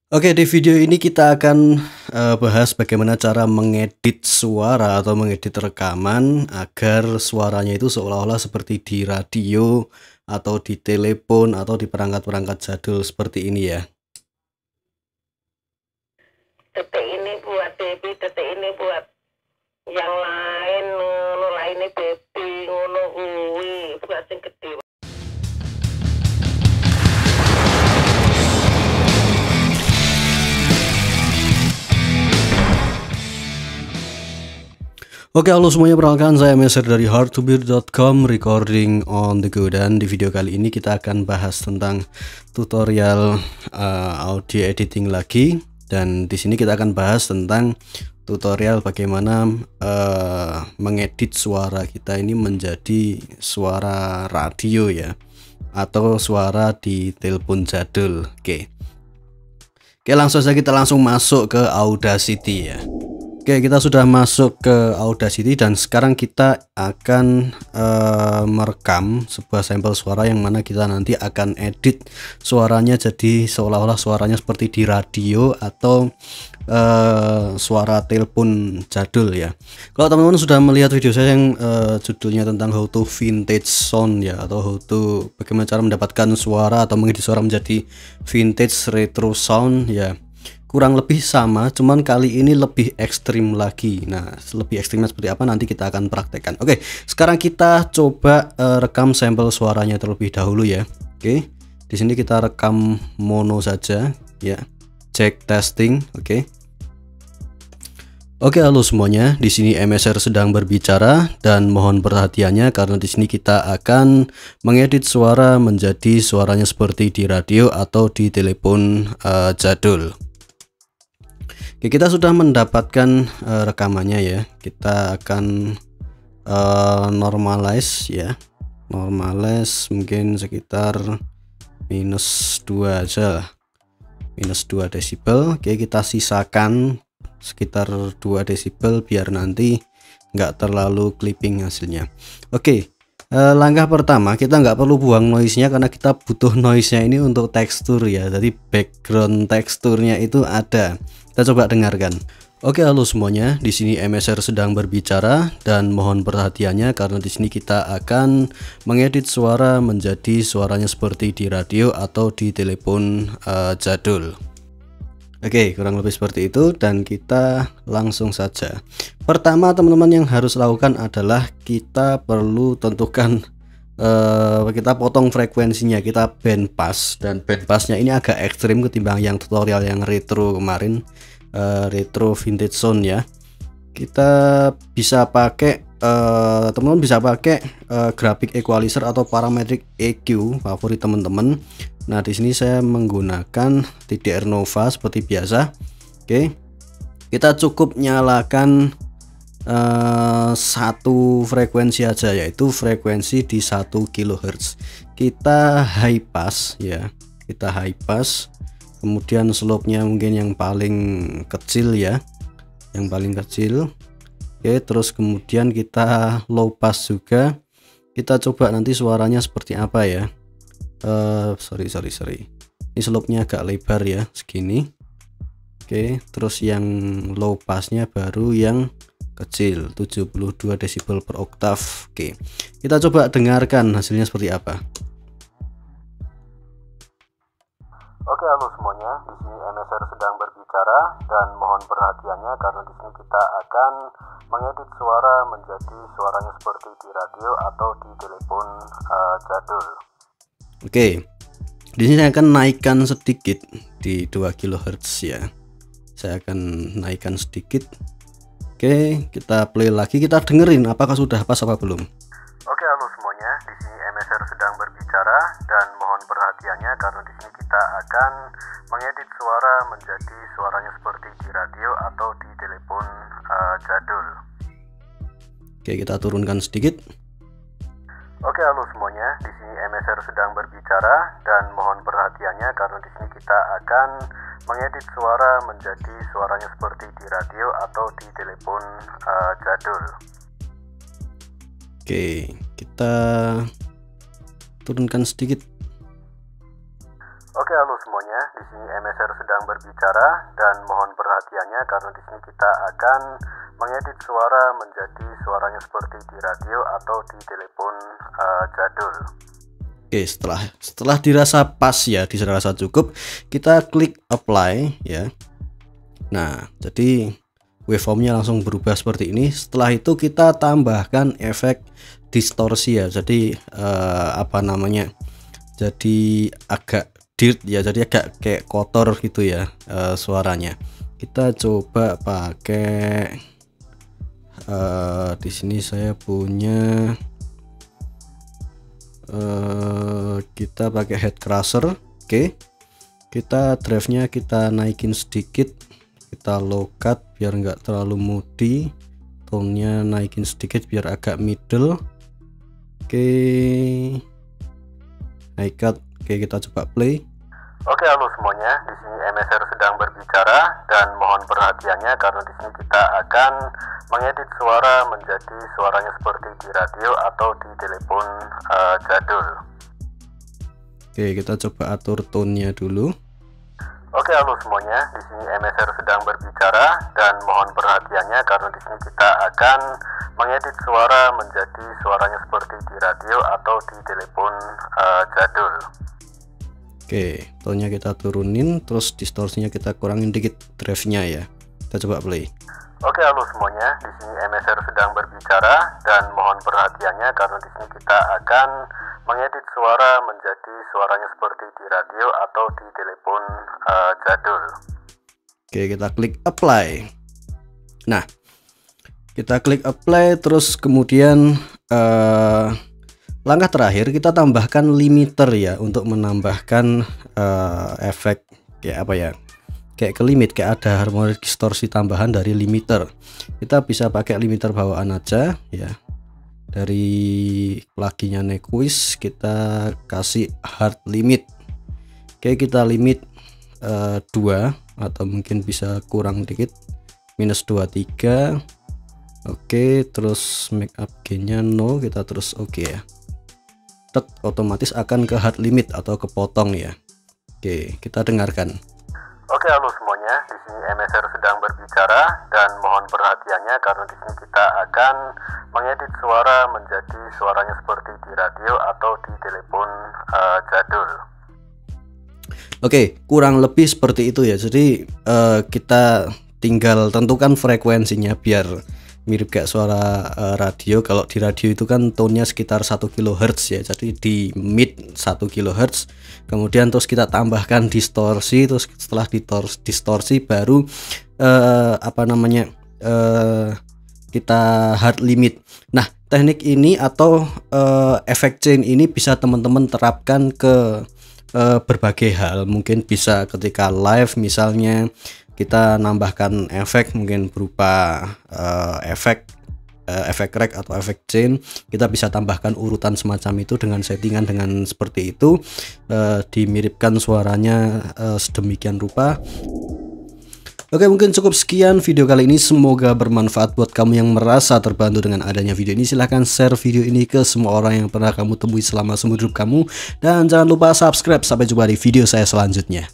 Oke, di video ini kita akan bahas bagaimana cara mengedit suara atau mengedit rekaman agar suaranya itu seolah-olah seperti di radio atau di telepon atau di perangkat-perangkat jadul seperti ini ya. Detik ini buat Debbie, detik ini buat yang lain, ngono lainnya Debbie, ngono kuwi, buat sing gede. Oke, halo semuanya, perkenalkan saya Meser dari hardtobeat.com, recording on the go. Dan di video kali ini kita akan bahas tentang tutorial audio editing lagi. Dan di sini kita akan bahas tentang tutorial bagaimana mengedit suara kita ini menjadi suara radio ya, atau suara di telepon jadul. Oke, langsung saja kita langsung masuk ke Audacity ya. Oke, kita sudah masuk ke Audacity dan sekarang kita akan merekam sebuah sampel suara yang mana kita nanti akan edit suaranya jadi seolah-olah suaranya seperti di radio atau suara telepon jadul ya. Kalau teman-teman sudah melihat video saya yang judulnya tentang how to vintage sound ya, atau how to bagaimana cara mendapatkan suara atau mengedit suara menjadi vintage retro sound ya, kurang lebih sama, cuman kali ini lebih ekstrim lagi. Nah, lebih ekstrimnya seperti apa nanti kita akan praktekkan. Oke, sekarang kita coba rekam sampel suaranya terlebih dahulu ya. Oke, di sini kita rekam mono saja ya. Cek testing. Oke, halo semuanya. Di sini MSR sedang berbicara dan mohon perhatiannya karena di sini kita akan mengedit suara menjadi suaranya seperti di radio atau di telepon jadul. Oke, kita sudah mendapatkan rekamannya ya. Kita akan normalize ya. Normalize mungkin sekitar -2 aja lah. -2 desibel. Oke, kita sisakan sekitar 2 desibel biar nanti nggak terlalu clipping hasilnya. Oke, langkah pertama kita nggak perlu buang noise-nya karena kita butuh noise-nya ini untuk tekstur ya. Jadi background teksturnya itu ada. Kita coba dengarkan. Oke, halo semuanya. Di sini MSR sedang berbicara dan mohon perhatiannya karena di sini kita akan mengedit suara menjadi suaranya seperti di radio atau di telepon jadul. Oke, kurang lebih seperti itu dan kita langsung saja. Pertama, teman-teman yang harus lakukan adalah kita perlu tentukan kita potong frekuensinya, kita bandpass, dan bandpassnya ini agak ekstrim ketimbang yang tutorial yang retro kemarin, retro vintage sound ya. Kita bisa pakai teman-teman bisa pakai graphic equalizer atau parametric EQ favorit teman-teman. Nah, di sini saya menggunakan TDR Nova seperti biasa. Oke, kita cukup nyalakan satu frekuensi aja, yaitu frekuensi di 1 kHz. Kita high pass ya, kita high pass, kemudian slope-nya mungkin yang paling kecil ya, yang paling kecil. Oke, terus kemudian kita low pass juga. Kita coba nanti suaranya seperti apa ya. Sorry, ini slope-nya agak lebar ya, segini. Oke, terus yang low passnya baru yang kecil, 72 desibel per oktav. Oke, kita coba dengarkan hasilnya seperti apa. Oke, halo semuanya. Di sini MSR sedang berbicara dan mohon perhatiannya karena di sini kita akan mengedit suara menjadi suaranya seperti di radio atau di telepon jadul. Oke, di sini saya akan naikkan sedikit di 2 kHz ya. Saya akan naikkan sedikit. Oke, kita play lagi, kita dengerin apakah sudah pas apa belum. Oke, halo semuanya. Di sini MSR sedang berbicara dan mohon perhatiannya karena di sini kita akan mengedit suara menjadi suaranya seperti di radio atau di telepon jadul. Oke, kita turunkan sedikit. Oke, halo semuanya. Di sini MSR sedang berbicara dan mohon perhatiannya karena di sini kita akan mengedit suara menjadi suaranya seperti di radio atau di telepon jadul. Oke, kita turunkan sedikit. Oke, halo semuanya. Di sini MSR sedang berbicara dan mohon perhatiannya karena di sini kita akan mengedit suara menjadi suaranya seperti di radio atau di telepon jadul. Oke, setelah dirasa pas ya, dirasa cukup, kita klik apply ya. Nah, jadi waveformnya langsung berubah seperti ini. Setelah itu kita tambahkan efek distorsi ya. Jadi jadi agak dirt ya, jadi agak kayak kotor gitu ya suaranya. Kita coba pakai di sini saya punya kita pakai head crusher. Oke, kita drive-nya kita naikin sedikit, kita low cut biar nggak terlalu moody, tone-nya naikin sedikit biar agak middle. Oke, high cut. Oke, kita coba play. Oke, halo semuanya. Di sini MSR sedang berbicara dan mohon perhatiannya karena di sini kita akan mengedit suara menjadi suaranya seperti di radio atau di telepon jadul. Oke, kita coba atur tone-nya dulu. Oke, halo semuanya. Di sini MSR sedang berbicara dan mohon perhatiannya karena di sini kita akan mengedit suara menjadi suaranya seperti di radio atau di telepon jadul. Oke, tone-nya kita turunin, terus distorsinya kita kurangin dikit drive-nya ya. Kita coba play. Oke, halo semuanya. Di sini MSR sedang berbicara dan mohon perhatiannya karena di sini kita akan mengedit suara menjadi suaranya seperti di radio atau di telepon jadul. Oke, kita klik apply. Nah, kita klik apply, terus kemudian langkah terakhir kita tambahkan limiter ya, untuk menambahkan efek kayak apa ya, kayak ke limit, kayak ada harmonic distorsi tambahan dari limiter. Kita bisa pakai limiter bawaan aja ya, dari pluginnya Nequist kita kasih hard limit. Oke, kita limit 2 atau mungkin bisa kurang dikit, -23. Oke, terus make up gainnya 0, kita terus oke ya. Otomatis akan ke hard limit atau kepotong ya. Oke, kita dengarkan. Oke, halo semuanya. Di sini MSR sedang berbicara dan mohon perhatiannya karena di sini kita akan mengedit suara menjadi suaranya seperti di radio atau di telepon jadul. Oke, kurang lebih seperti itu ya. Jadi kita tinggal tentukan frekuensinya biar mirip kayak suara radio. Kalau di radio itu kan tone-nya sekitar 1 kHz ya, jadi di mid 1 kHz. Kemudian terus kita tambahkan distorsi, terus setelah distorsi baru kita hard limit. Nah, teknik ini atau efek chain ini bisa teman-teman terapkan ke berbagai hal. Mungkin bisa ketika live misalnya kita nambahkan efek, mungkin berupa efek rec atau efek chain. Kita bisa tambahkan urutan semacam itu dengan settingan dengan seperti itu, dimiripkan suaranya sedemikian rupa. Oke, mungkin cukup sekian video kali ini. Semoga bermanfaat buat kamu yang merasa terbantu dengan adanya video ini. Silahkan share video ini ke semua orang yang pernah kamu temui selama seumur hidup kamu, dan jangan lupa subscribe. Sampai jumpa di video saya selanjutnya.